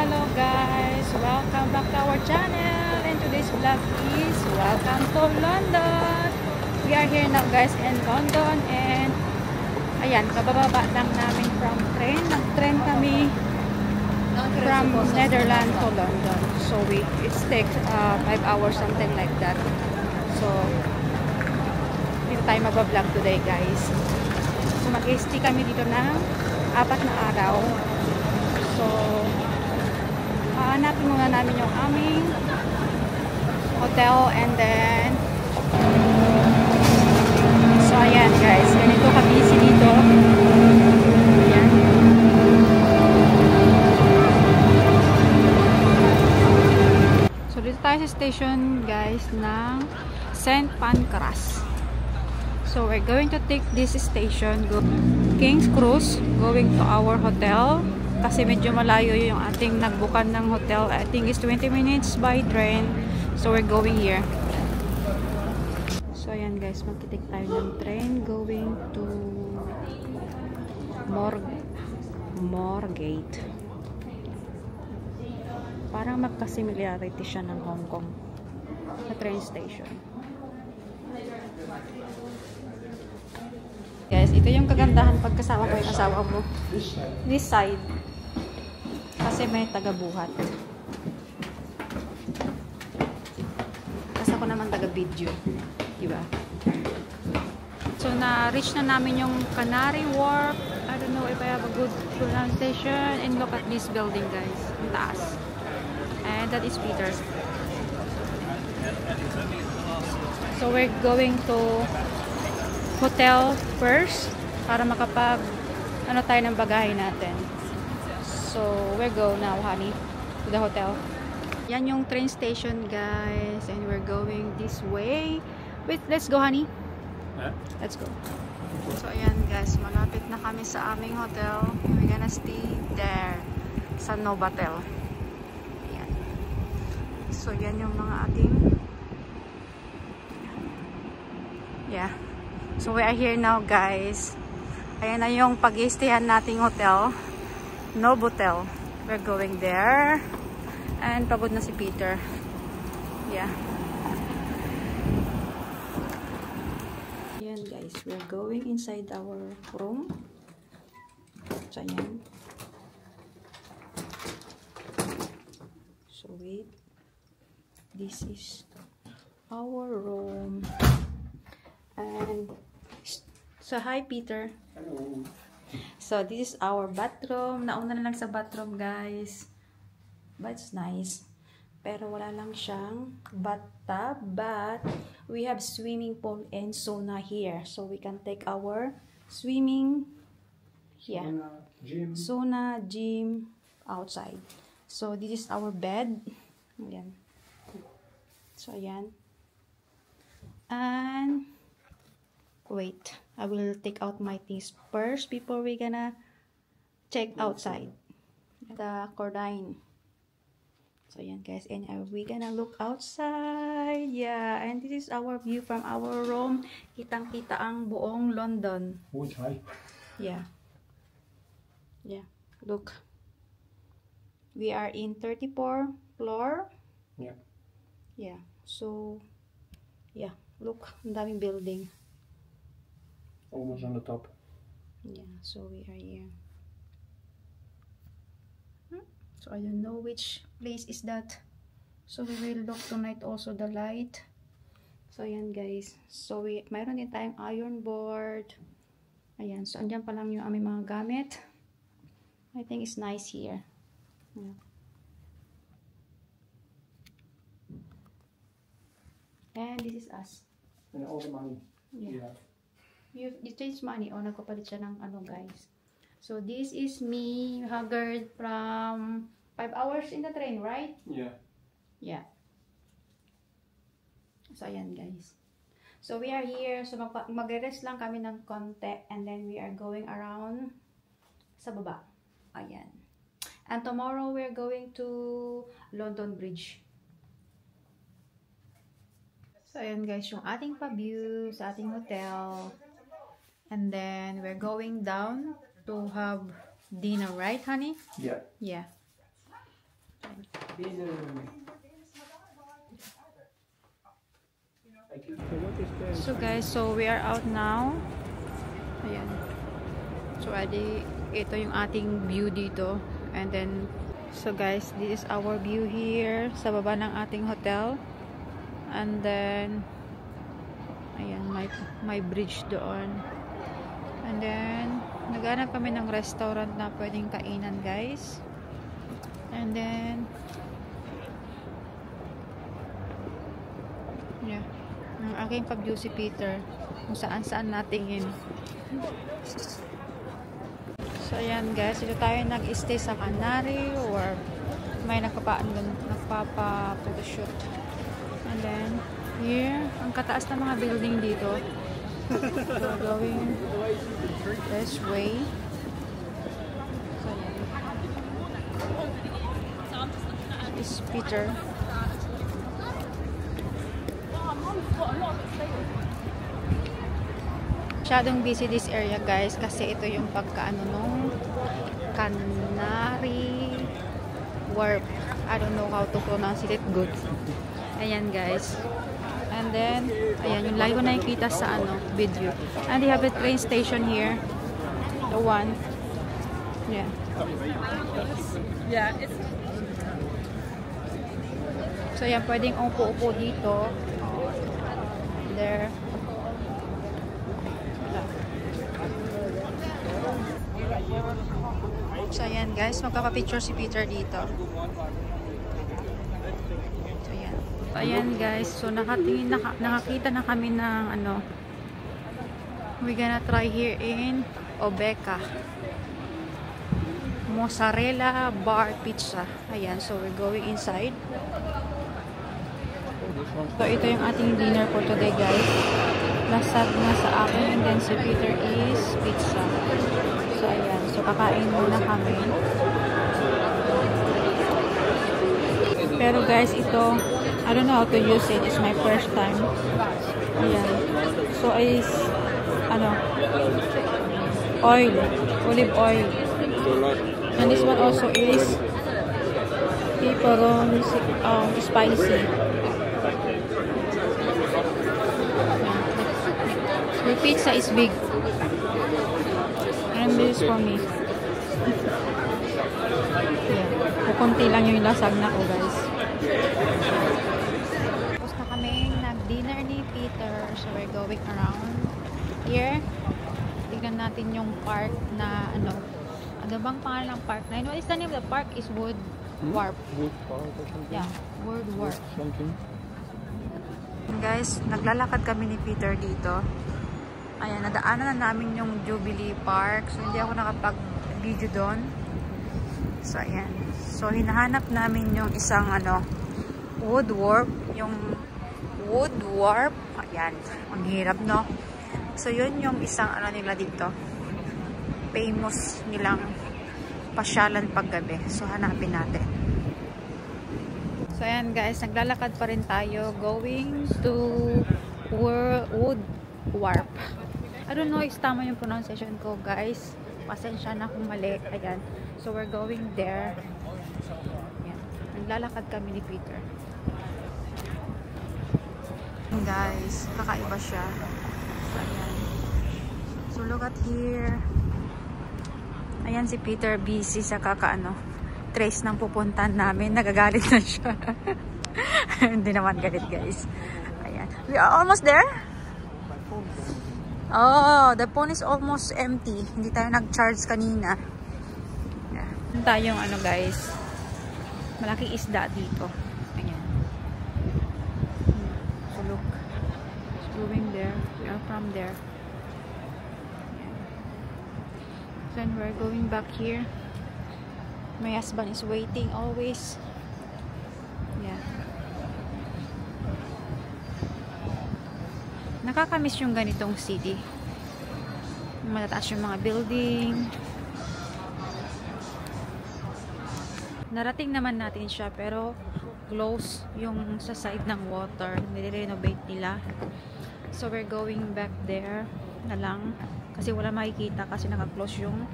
Hello guys, welcome back to our channel, and today's vlog is welcome to London. We are here now guys in London, and ayan, kabababa lang namin from train. Nag-train kami from Netherlands to London, so it takes 5 hours, something like that. So dito tayo mag-vlog today guys. So mag-stay kami dito ng 4 na araw. So hanapin muna namin yung aming hotel, and then so ayan guys, ganito ka-busy dito. Ayan. So dito tayo sa station guys ng St. Pancras. So we're going to take this station, King's Cross, going to our hotel. Kasi medyo malayo yung ating nagbukan ng hotel. I think it's 20 minutes by train. So we're going here. So ayan guys, magkitik tayo ng train going to Moorgate. Parang magka-similarity siya ng Hong Kong na train station. Guys, ito yung kagandahan pagkasama mo yung asawa mo. This side. Kasi may taga-buhat. Kasi ako naman taga-video. Diba? So, na-reach na namin yung Canary Wharf. I don't know if I have a good pronunciation. And look at this building, guys. Ang taas. And that is Peter's. So, we're going to hotel first para makapag tayo ng bagahe natin. So we'll go now, honey, to the hotel. Yan yung train station guys, and we're going this way. Wait, let's go, honey. Let's go. So ayan guys, malapit na kami sa aming hotel. We're gonna stay there sa Novotel. Ayan. So yan yung mga ating So we are here now guys. Ayan na yung pag-i-stayan nating hotel, Novotel. We're going there. And pagod na si Peter. Yeah. Ayan guys, we're going inside our room. So ayan. So wait. This is our room. And so hi Peter. Hello. So this is our bathroom. Nauna na lang sa bathroom guys. But it's nice. Pero wala lang siyang bathtub. But we have swimming pool and sauna here. So we can take our swimming sauna, gym outside. So this is our bed. Ayan. So ayan. And wait, I will take out my things first before we gonna check outside the Cordine. So yan guys, and we gonna look outside. Yeah, and this is our view from our room. Kitang-kita ang buong London. Yeah. Yeah, look. We are in 34th floor. Yeah. Yeah. So yeah, look, ang daming building. Almost on the top. Yeah, so we are here. So I don't know which place is that. So we will look tonight also the light. So ayan guys. So mayroon din tayong iron board. Ayan, so andyan pa lang yung aming mga gamit. I think it's nice here. Yeah. And this is us. And all the money. Yeah. You change money. O, nagpapalit siya ng ano, guys. So, this is me, haggard from 5 hours in the train, right? Yeah. Yeah. So, ayan, guys. So, we are here. So, mag-rest lang kami ng konti. And then, we are going around sa baba. Ayan. And tomorrow, we are going to London Bridge. So, ayan, guys, yung ating pa-view sa ating hotel. And then we're going down to have dinner, right, honey? Yeah. Yeah. So guys, so we are out now. Ayan. So ito yung ating view dito. And then, so guys, this is our view here sa baba ng ating hotel. And then, ayan, may bridge doon. And then, naghanap kami ng restaurant na pwedeng kainan, guys. And then, yeah, ang aking pag-view si Peter kung saan-saan natingin. So, ayan guys, dito tayo nag-stay sa Canary or may nagpapa-photoshoot. And then, here, ang kataas na mga building dito. So, going this way. So, ayan. This is Peter. Masyadong busy this area guys kasi ito yung pagkaano nung Canary Wharf. I don't know how to pronounce it good. Ayan guys. And then, ayan yung lagi ko nakikita sa video. And they have a train station here. The one. Yeah. Yeah. So ayan, pwedeng upo-upo dito. There. So ayan guys, magpapapicture si Peter dito. So ayan. So ayan guys, so nakakita na kami ng we're gonna try here in Obeka. Mozzarella bar pizza. Ayan, so we're going inside. So ito yung ating dinner for today guys. Nasab na sa akin and then si Peter is pizza. So ayan, so kakain muna kami. Pero guys, ito I don't know how to use it. It's my first time. Ayan. So is oil, olive oil. And this one also is pepperoni spicy. The pizza is big. And this is for me. Yeah. Kukunti lang yung lasag na ko, guys. Tapos na kami nag-dinner ni Peter. So, we're going around here. Tignan natin yung park na, ano bang pangalan ng park na? What is the name of the park? Is Wood Warp. Wood Park or something? Yeah, Wood Warp. Something. Guys, naglalakad kami ni Peter dito. Ayan, nadaanan na namin yung Jubilee Park. So, hindi ako nakapag-video doon. So, ayan. So, hinahanap namin yung isang, Wood Warp. Yung Wood Warp. Ayan. Ang hirap, no? So, yun yung isang, nila dito. Famous nilang pasyalan paggabi. So, hanapin natin. So, ayan guys. Naglalakad pa rin tayo. Going to Wood Warp. I don't know if tama yung pronunciation ko, guys. Pasensya na kung mali. Ayan. So, we're going there. Ayan. Naglalakad kami ni Peter. Guys, kakaiba siya. So, ayan. So, look at here. Ayan si Peter, busy sa trace ng pupuntahan namin. Nagagalit na siya. Hindi naman galit, guys. Ayan. We are almost there? Oh, the phone is almost empty. Hindi tayo nag-charge kanina. Yeah. Tayong guys. Malaking isda dito. Ayan. So look. It's going there. We are from there. Ayan. Then we're going back here. My husband is waiting always. Yeah. Nakakamiss yung ganitong city. Matataas yung mga building. Narating naman natin siya pero close yung sa side ng water. Nire-renovate nila. So we're going back there na lang. Kasi wala makikita kasi naka-close yung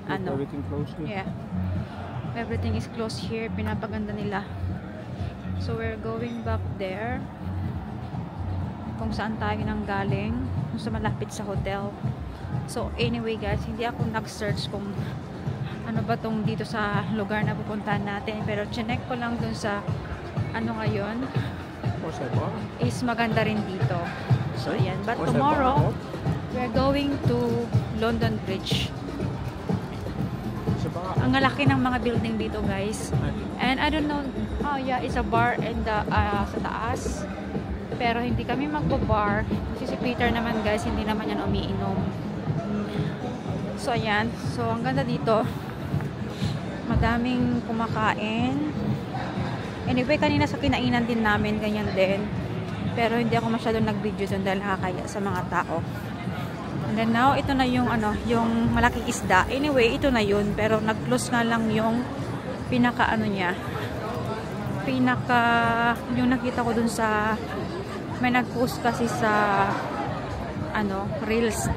Everything closed? Yeah. Everything is closed here. Pinapaganda nila. So we're going back there. Kung saan tayo nang galing. Kung sa malapit sa hotel. So anyway guys, hindi ako nag-search kung ano ba tong dito sa lugar na pupuntahan natin. Pero chinek ko lang dun sa ano ngayon. Is maganda rin dito. So ayan. But tomorrow, we're going to London Bridge. Ang laki ng mga building dito guys. And I don't know, oh yeah, it's a bar in the, sa taas. Pero hindi kami magbo-bar. Kasi si Peter naman guys, hindi naman yan umiinom. So ayan. So ang ganda dito. Madaming kumakain. Anyway, kanina sa kinainan din namin, ganyan din. Pero hindi ako masyadong nag-video dun dahil nakakaya sa mga tao. And then now, ito na yung ano, yung malaking isda. Anyway, ito na yun. Pero nag-close nga lang yung pinaka ano niya. Yung nakita ko dun sa may nag-post kasi sa ano, reels.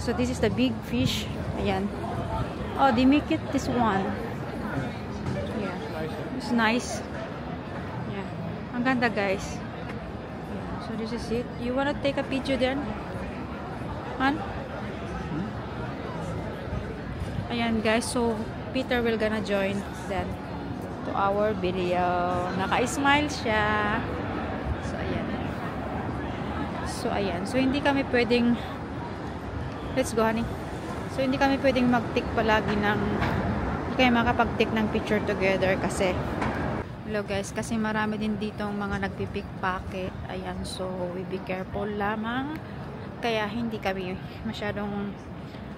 So this is the big fish. Ayan. Oh, they make it this one. Yeah. It's nice. Yeah. Ang ganda guys. Yeah. So this is it. You wanna take a picture then? Han? Ayan guys. So Peter will gonna join then to our video. Naka-smile siya. So ayan. So hindi kami pwedeng let's go honey. So hindi kami pwedeng mag-tick palagi ng hindi kayo makapag-tick ng picture together kasi hello guys, kasi marami din ditong mga nagpipickpocket. Ayan, so we be careful lamang. Kaya hindi kami masyadong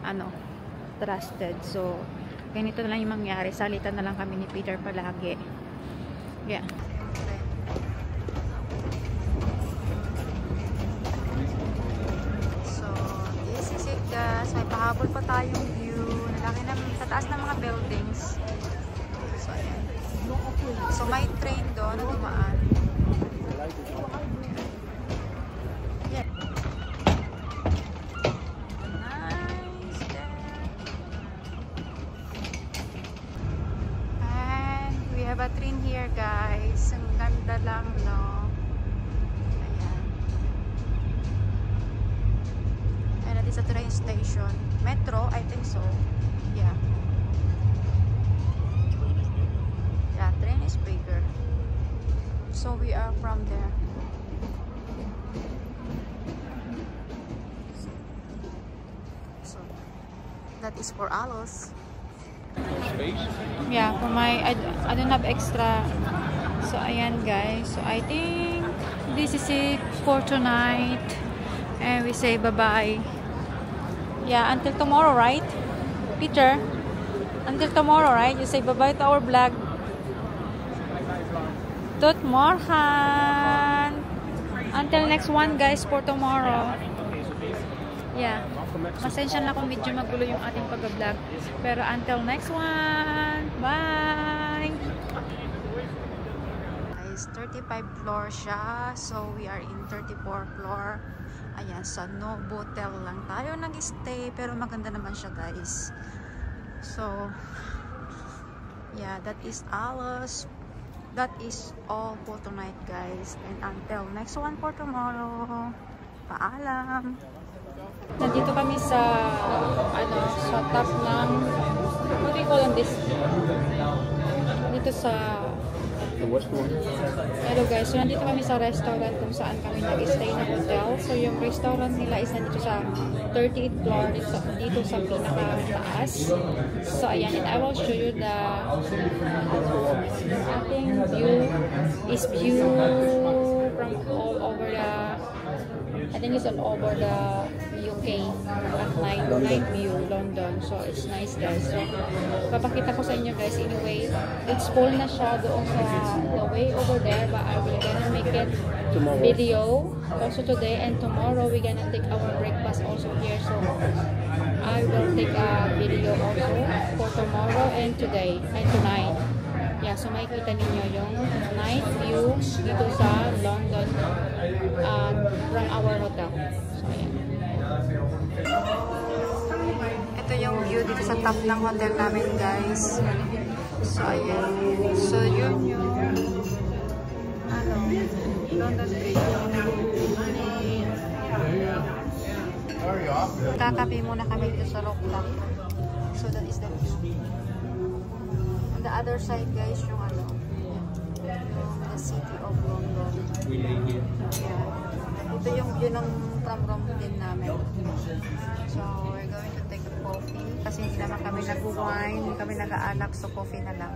ano, trusted. So ganito na lang yung mangyari. Salitan na lang kami ni Peter palagi. Yeah. May pahabol pa tayong view. Nalaki na sa taas ng mga buildings. So, ayan. So, may train doon na dumaan. Yeah. Nice there. And we have a train here, guys. Ang ganda lang, no? It's a train station. Metro, I think so. Yeah. Yeah, train is bigger. So we are from there. So that is for Alos. Yeah, for my I don't have extra. So ayan guys. So I think this is it for tonight. And we say bye-bye. Yeah, until tomorrow, right? Peter? Until tomorrow, right? You say bye-bye to our vlog. Tot morgen! Until next one, guys, for tomorrow. Yeah. Masensya na kung medyo magulo yung ating pag-vlog. Pero until next one! Bye! Guys, 35 floor siya. So, we are in 34 floor. Ayan, sa Novotel lang tayo nag-stay. Pero maganda naman siya, guys. So, yeah, that is Alos. That is all for tonight, guys. And until next one for tomorrow. Paalam! Nandito kami sa, sa top ng, what do you call this? Dito sa hello guys, so nandito kami sa restaurant kung saan kami nag-stay na hotel. So yung restaurant nila is nandito sa 38th floor dito sa pinaka-taas. So ayan, and I will show you the ating view is view from all over the I think it's all over the UK at night view, London. So it's nice guys. So papakita ko sa inyo guys. Anyway, it's full na siya doon sa the way over there, but I will gonna make it tomorrow. Video also today, and tomorrow we're gonna take our breakfast also here. So I will take a video also for tomorrow and today and tonight. Yeah, so makikita ninyo yung night view dito sa London from our hotel. So, ayan. Ito yung view dito sa top ng hotel namin, guys. So, ayan. So, yun yung ano, London Bridge. Kakape muna kami dito sa Rocklock. So, that is the view. On the other side, guys, yung ano, the city of London. Yeah. Ito yung view ng tram din namin. So, we're going to take a coffee. Kasi hindi naman kami nag-wine, hindi kami nag-aalak, so coffee na lang.